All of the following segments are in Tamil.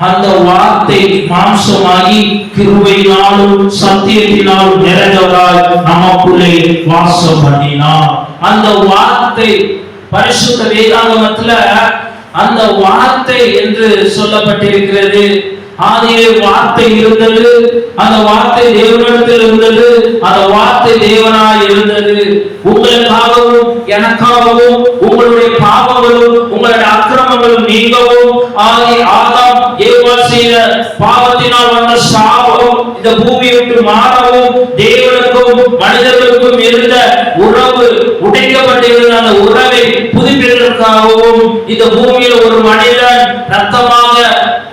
அந்த வார்த்தை மாம்சமாகி கிருபையினாலும் சத்தியத்தினாலும் நிறைந்தவராய் நமக்குள்ளே வாசம் பண்ணினார். அந்த வார்த்தை பரிசுத்த வேதாகமத்துல அந்த வார்த்தை என்று சொல்லப்பட்டிருக்கிறது. ஆதியிலே வார்த்தை இருந்தது, அந்த வார்த்தை தேவனிடத்தில் இருந்தது, அந்த வார்த்தை தேவனாய் இருந்தது. உங்களுக்காகவும் எனக்காகவும் உங்களுடைய பாவங்களும் உங்களுடைய அக்கிரமங்களும் நீங்கவும் ஆதாம் ஏவாள் செய்த பாவத்தினால் வந்த சாபம் இந்த பூமியை விட்டு மாறவும் தேவனுக்கும் மனிதர்களுக்கும் இருந்த உறவு உடைக்கப்பட்டிருந்த அந்த உறவை புதுப்பிப்பதற்காகவும் இந்த பூமியில் ஒரு மனிதன்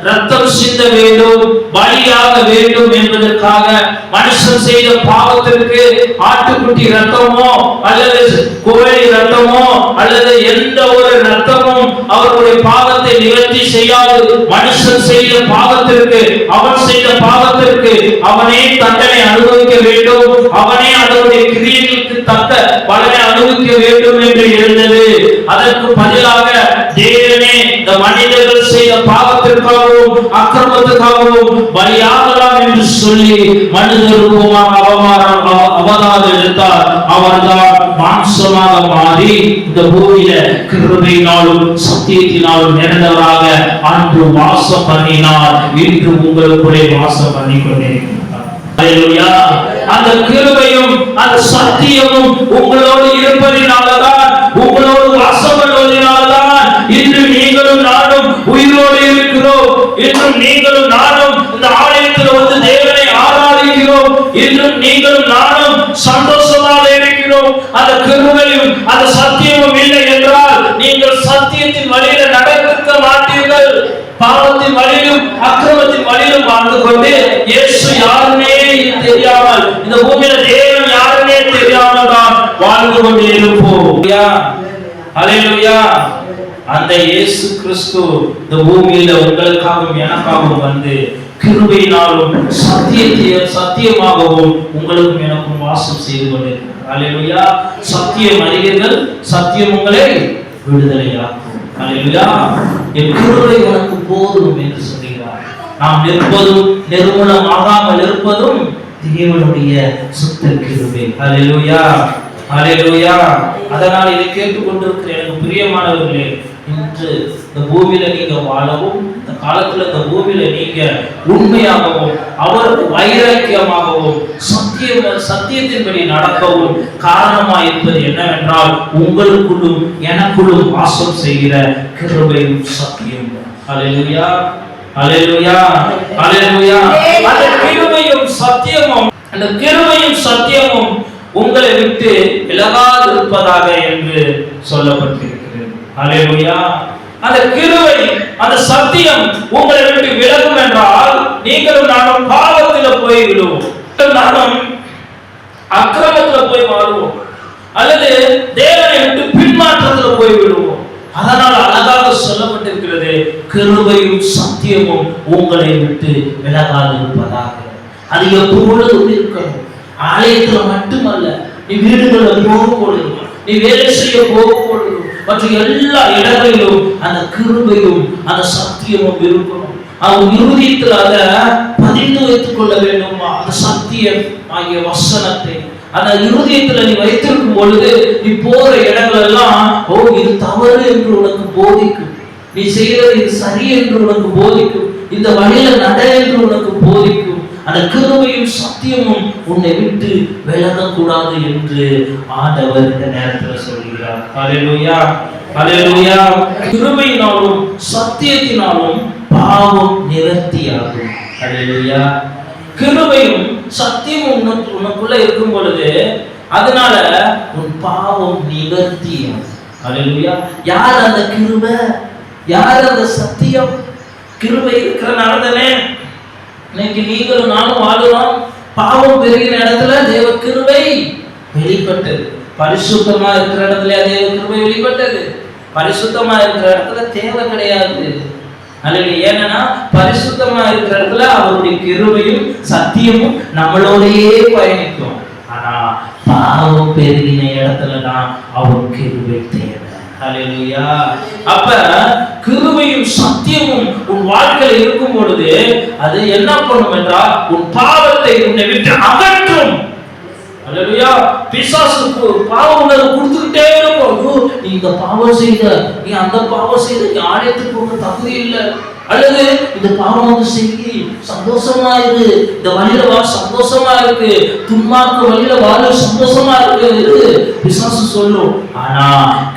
ரத்தம் சிந்த வேண்டும், பலியாக வேண்டும் என்பதற்காக மனுஷன் செய்த பாவத்திற்கு ஆட்டுக்குட்டி ரத்தமோ அல்லது கோழி ரத்தமோ அல்லது எந்த ஒரு ரத்தமும் அவருடைய பாவத்தை நிவர்த்தி செய்யாது. மனுஷன் செய்த பாவத்திற்கு அவன் செய்த பாவத்திற்கு அவனே தண்டனை அனுபவிக்க வேண்டும், அவனே அதனுடைய கிரியைகளுக்கு தக்க பலனை அனுபவிக்க வேண்டும் என்று இருந்தது. அதற்கு பதிலாக தேவனே இந்த மனிதர்கள் செய்த பாவத்திற்காகவும் அக்கிரமத்துக்காகவும் பலியாகலாம் என்று சொல்லி மனித ரூபமாக அவதாரம் எடுத்தார். அவர்தான் மாம்சமாக மாறி இந்த பூமியில கிருபையினாலும் சத்தியத்தினாலும் நிறைந்தவராக அன்று வாசம் பண்ணினார். இன்று உங்களுக்குள்ளே வாசம் பண்ணி கொண்டிருக்கிறார். அந்த கிருபையும் அந்த சத்தியமும் உங்களோடு இருப்பதினால்தான், உங்களோடு வாசம் பண்ணுவதனால்தான் இன்று நீங்களும் நானும் உயிரோடு இருக்கிறோம். இன்றும் நீங்களும் நானும் இந்த ஆலயத்தில் வந்து தேவனை ஆராதிக்கிறோம். இன்றும் நீங்களும் நானும் சந்தோஷமாக இருக்கிறோம். அந்த கிருபையும் அந்த சத்தியமும் இல்லை என்றால் நீங்கள் சத்தியத்தின் வழியில நடக்க மாட்டீர்கள். பாவத்தின் வழியிலும் அக்கிரமத்தின் வழியிலும் வாழ்ந்து கொண்டு இயேசு யாருன்னே தெரியாமல், இந்த பூமியில தேவன் யாருன்னே தெரியாமல் தான் வாழ்ந்து கொண்டு இருப்போம். ஹல்லேலூயா. அந்த இயேசு கிறிஸ்து இந்த பூமியில உங்களுக்காகவும் எனக்காகவும் வந்து கிருபையினாலும் சத்தியமாகவும் உங்களுக்கும் எனக்கும் வாசம் செய்து கொண்டிருக்கிறார். ஹல்லேலூயா. சத்தியம் அறிவீர்கள், சத்தியம் உங்களை விடுதலையாக்கும். ஹல்லேலூயா. என் கிருபை உனக்கு போதும் என்று சொல்கிறார். நாம் நிற்பதும் நிர்மூலமாகாமல் இருப்பதும் தேவனுடைய சுத்த கிருபை. ஹல்லேலூயா, ஹல்லேலூயா. அதனால் இதை கேட்டுக்கொண்டிருக்கிற எனக்கு பிரியமானவர்களே, இன்று இந்த பூமியில நீங்க வாழவும், இந்த காலத்துல இந்த பூமியில நீங்க உண்மையாகவும் அவருக்கு வைராக்கியமாகவும் சத்தியத்தின்படி நடக்கவும் காரணமாக இருப்பது என்னவென்றால் உங்களுக்குள்ளும் எனக்குள்ளும் வாசம் செய்கிற கிருபையும் சத்தியம். ஹல்லேலூயா, ஹல்லேலூயா, ஹல்லேலூயா. அந்த கிருபையும் சத்தியமும், அந்த கிருபையும் சத்தியமும் உங்களை விட்டு விலகாதிருப்பதாக என்று சொல்லப்பட்டிருக்கிறது. ஹல்லேலூயா. அந்த கிருபை அந்த சத்தியம் உங்களை விட்டு விலகும் என்றால் நீங்களும் நானும் பாவத்தில் போய் விடுவோம், நானும் அக்கிரமத்தில் போய் மாறுவோம், அல்லது தேவனை விட்டு பின்மாற்றத்தில் போய் விடுவோம். அதனால் அழகாக சொல்லப்பட்டிருக்கிறது, கிருபையும் சத்தியமும் உங்களை விட்டு விலகாதிருப்பதாக. அது எப்பொழுதும் இருக்கணும். ஆலயத்துல மட்டுமல்ல, நீ வீடுகளில் போகும் பொழுது, நீ வேலை செய்ய போகும் பொழுது, மற்றும் எல்லா இடங்களிலும் அந்த கிருபையும் அந்த சத்தியமும் இருக்கணும். அவன் இருதயத்தில் அதை பதிந்து வைத்துக் கொள்ள வேண்டும். அந்த சத்தியம் ஆகிய வசனத்தை அந்த இருதயத்துல நீ வைத்திருக்கும் பொழுது நீ போற இடங்கள் எல்லாம், ஓ இது தவறு என்று உனக்கு போதிக்கும், நீ செய்யறது இது சரி என்று உனக்கு போதிக்கும், இந்த வழியில நட என்று உனக்கு போதிக்கும். அந்த கிருபையும் சத்தியமும் உன்னை விட்டு விலகக்கூடாது என்று ஆண்டவர் இந்த நேரத்தில் சொல்கிறார். ஹல்லேலூயா, ஹல்லேலூயா. கிருபையினாலும் சத்தியத்தினாலும் பாவம் நிவர்த்தியாகும். ஹல்லேலூயா. கிருபையும் சத்தியமும் உனக்குள்ள இருக்கும் பொழுது அதனால உன் பாவம் நிவர்த்தியாகும். ஹல்லேலூயா. யார் அந்த கிருபை, யார் அந்த சத்தியம்? கிருபை இருக்கிறனால தானே இன்னைக்கு நீங்களும் நானும் வாழுறோம். பாவம் பெருகின இடத்துல தேவ கிருபை வெளிப்பட்டது. பரிசுத்தமா இருக்கிற இடத்துல தேவ கிருபை வெளிப்பட்டது. பரிசுத்தமா இருக்கிற இடத்துல தேவை கிடையாது. அல்லது ஏன்னா பரிசுத்தமா இருக்கிற இடத்துல அவருடைய கிருபையும் சத்தியமும் நம்மளோடையே பயணிக்கும். ஆனா பாவம் பெருகின இடத்துல தான் அவர் கிருபை தேவை. ஹல்லேலூயா. அப்ப கிருபையும் சத்தியமும் உன் வாழ்க்கையில் இருக்கும் பொழுது அது என்ன பண்ணும் என்றால் உன் பாவத்தை உன்னை விட்டு அகற்றும். ஹல்லேலூயா. பிசாசுக்கு பாவ உணர்வு கொடுத்துக்கிட்டே இருக்கும். நீ இந்த பாவம் செய்த, நீ அந்த பாவம் செய்த, நீ ஆலயத்துக்கு போக தகுதி இல்லை, அல்லது இந்த பாவம் செய்ய சந்தோஷமா இருக்கு, இந்த வழியில வாழ சந்தோஷமா இருக்கு, துன்மார்க்க வழியில வாழ சந்தோஷமா இருக்கு பிசாசு சொல்லும். ஆனா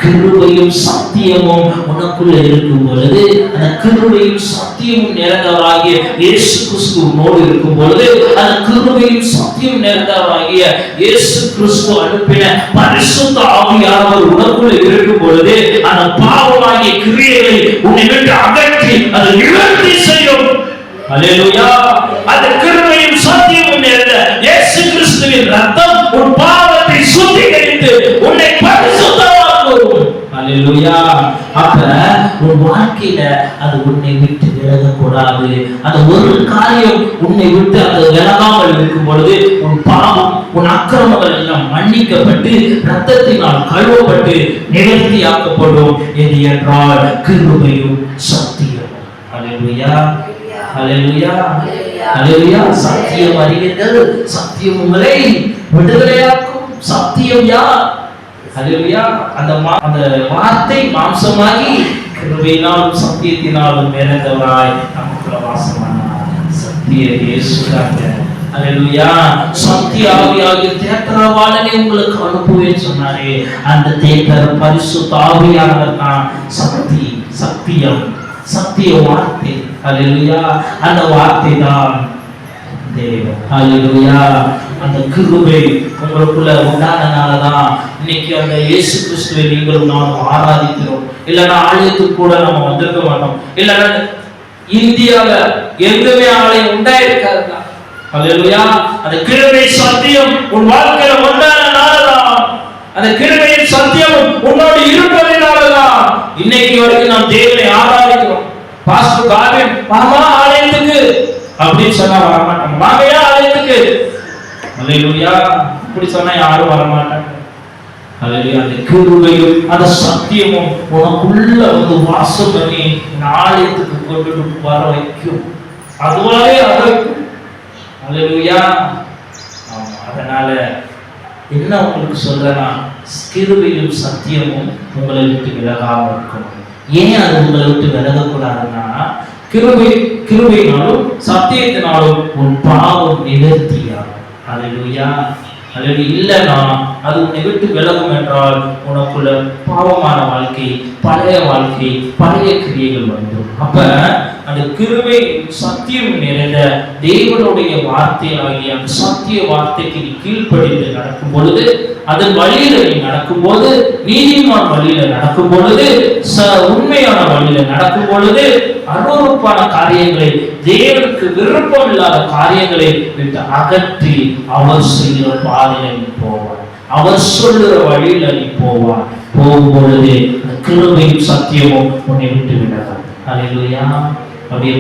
கிருபையும் சத்தியமும் உனக்குள்ள இருக்கும் பொழுது, அந்த கிருபையும் சத்தியமும் நிறைந்தவராகிய இயேசு கிறிஸ்து உன்னோடு இருக்கும் பொழுது, அந்த கிருபையும் சத்தியம் நிறைந்தவராகிய இயேசு கிறிஸ்து அனுப்பின பரிசுத்த ஆவியானவர் உனக்குள்ள இருக்கும் பொழுது, அந்த பாவமாகிய கிரியைகளை உன்னை விட்டு அகற்றி அதை நிவர்த்தி செய்யும். ஹல்லேலூயா. அந்த கிருபையும் சத்தியமும் நிறைந்த இயேசு கிறிஸ்துவின் இரத்தம் உன் பாவத்தை சுத்திகரித்து உன்னை பரிசுத்தமாக்கும். ஹல்லேலூயா. அப்ப உன் வாழ்க்கையில அது உன்னை விட்டு விலகக்கூடாது. அந்த ஒரு காரியம் உன்னை விட்டு அது விலகாமல் இருக்கும் பொழுது உன் பாவம், உன் அக்கிரமங்கள் எல்லாம் மன்னிக்கப்பட்டு இரத்தத்தினால் கழுவப்பட்டு நிவர்த்தியாக்கப்படும். எது என்றால் கிருபையும் சத்தியம். ஹல்லேலூயா. ஹல்லேலூயா. ஹல்லேலூயா. சத்தியம் அறிவீர்கள், சத்தியம் உங்களை விடுதலையாக்கும். சத்தியம் யார்? ஹல்லேலூயா. அந்த வார்த்தை மாம்சமாகி கிருபையினாலும் சத்தியத்தினாலும் நிறைந்தவராய் நமக்குள்ள வாசமானார். சத்திய இயேசுவாக. ஹல்லேலூயா. சத்திய ஆவியாகிய தேற்றரவாளனை உங்களுக்கு அனுப்புவேன் சொன்னாரே, அந்த தேற்றர் பரிசுத்த ஆவியானவர் தான். சத்தியம், சத்திய வார்த்தை. ஹல்லேலூயா. அந்த வார்த்தை தான் தேவன். ஹல்லேலூயா. அந்த கிருபை உங்களுக்குள்ள உண்டானனாலதான் இன்னைக்கு அந்த இயேசு கிறிஸ்துவை நீங்களும் நானும் ஆராதிக்கிறோம். இல்லைன்னா ஆலயத்துக்கு கூட நம்ம வந்திருக்க மாட்டோம். இல்லைன்னா இந்தியால எங்குமே ஆலயம் உண்டாயிருக்காருங்க. ஹல்லேலூயா. அந்த கிருபை சத்தியம் உன் வாழ்க்கையில உண்டானனாலதான், அந்த கிருபையின் சத்தியம் உன்னோடு இருப்பதனாலதான் இன்னைக்கு வரைக்கும் நாம் தேவனை ஆராதிக்கிறோம். பாஸ்டர் காவியம் வாமா ஆலயத்துக்கு அப்படின்னு சொன்னா வரமாட்டாங்க. வாங்கயா ஆலயத்துக்கு. ஹல்லேலூயா. இப்படி சொன்னா யாரும் வரமாட்டாங்க. ஹல்லேலூயா. அந்த கிருபையும் அந்த சத்தியமும் உனக்குள்ள வந்து வாசம் பண்ணி ஆலயத்துக்கு கொண்டு வர வைக்கும். அதுவாவே அழைக்கும். ஹல்லேலூயா. ஆமா. அதனால என்ன உங்களுக்கு சொல்றேன்னா, கிருபையும் சத்தியமும் உங்களை விட்டு விலகாம இருக்கணும். ஏன் அது உங்களை விட்டு விலகக்கூடாதுன்னா, கிருபையினாலும் சத்தியத்தினாலும் உன் பாவம் நிவர்த்தியாகும். ஹல்லேலூயா. அல்லது இல்லைன்னா அது உன்னை விட்டு விலகும் என்றால் உனக்குள்ள பாவமான வாழ்க்கை, பழைய வாழ்க்கை, பழைய கிரியைகள் வந்துடும். அப்ப அந்த கிருபை சத்தியம் நிறைந்த தேவனுடைய வார்த்தையாகிய அந்த சத்திய வார்த்தைக்கு நீ கீழ்ப்படிந்து நடக்கும் பொழுது, அதன் வழியில நீ நடக்கும் போது, நீதிமான வழியில நடக்கும் பொழுது, உண்மையான வழியில நடக்கும் பொழுது, அருவருப்பான காரியங்களை, தேவனுக்கு விருப்பம் இல்லாத காரியங்களை விட்டு அகற்றி அவர் செய்கிற பாதையில நீ போவார், அவர் சொல்லுற வழியில நீ போவார். போகும் பொழுது கிருபையும் சத்தியமும் உன்னை விட்டு விடாது. ஹல்லேலூயா. அப்படியே